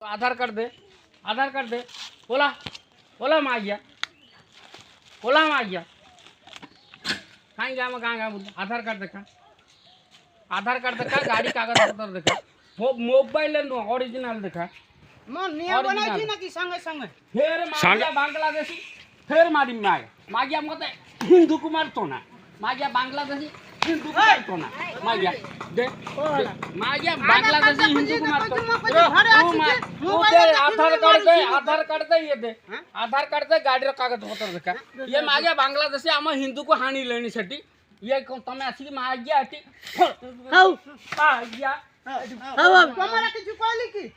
आधार card दे बोला बोला मागिया कहीं गया मैं कहाँ बोल आधार कार्ड देखा गाड़ी कागज पत्र देखा मोबाइल ओरिजिनल देखा फिर मागिया बांग्लादेशी फिर मारी मागिया मत हिंदू को मारतो ना मागिया बांग्लादेशी हिंदू को मारतो ना मागिया दे मागिया बांग्लादेशी हिंदू को मारतो आधार कार्ड दे ये दे आधार कार्ड दे गाड़ी कागज पत्र देखा ये मागिया बांग्लादेशी आम हिंदू को हानि लेनी सेठी ये तमे आसी मागिया आटी मागिया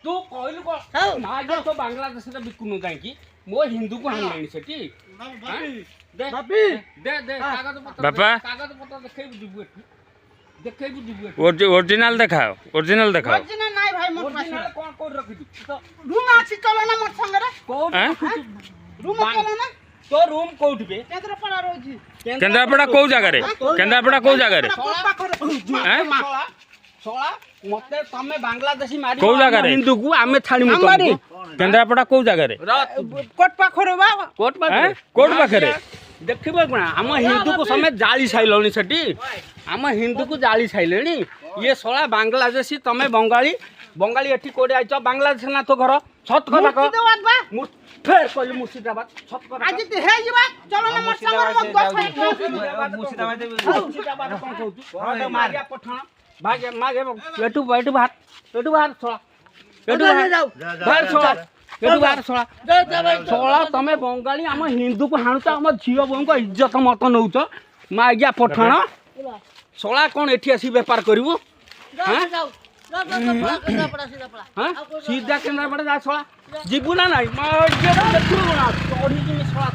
तू कहलु को मागिया तो बांग्लादेश रे बिकुनु काई मो हिंदू को हानि लेनी सेठी दे कागज पत्र देखेबु दिबु ओरिजिनल दिखाओ ओरिजिनल नहीं भाई मोर पास कोन कोड रखि दी रूम आछि चलो ना मोर संग रे कोड रूम चलो ना तो रूम कोड बे केंद्रापड़ा रोजी केंद्रापड़ा को जगह रे केंद्रापड़ा को जगह रे हैं सोला मते तमे बांग्लादेशी मारी को जगह रे हिंदू को आमे छाड़ी मु केंद्रापड़ा को जगह रे कोट पाखरे बाबा कोट पाखरे देखिबो गुणा हम हिंदू को समेत जाली साइलोनी सेठी हम हिंदू को जाली साइलेनी ये सोला बांग्लादेशी तमे बंगाली एठी कोडे आइछ बांग्लादेश ना तो घर छत कथा को फिर कहली मुर्शिदाबाद छत कथा आज ते हे जीवा चलो ना मोर संग मुर्शिदाबाद कोन कहू मारिया पठाण भागे मागे एटू बाहर छोड़ा एटू बाहर छोड़ा छोड़ा तमे बंगाली आम हिंदू को हाणुच आम झील बों को इज्जत मत नौच मागिया पठाण छोड़ा कौन एठी आसी बेपार करू सीधा केन्द्रापड़ा जा छोड़ा जीवू ना ना चढ़ी छोड़ा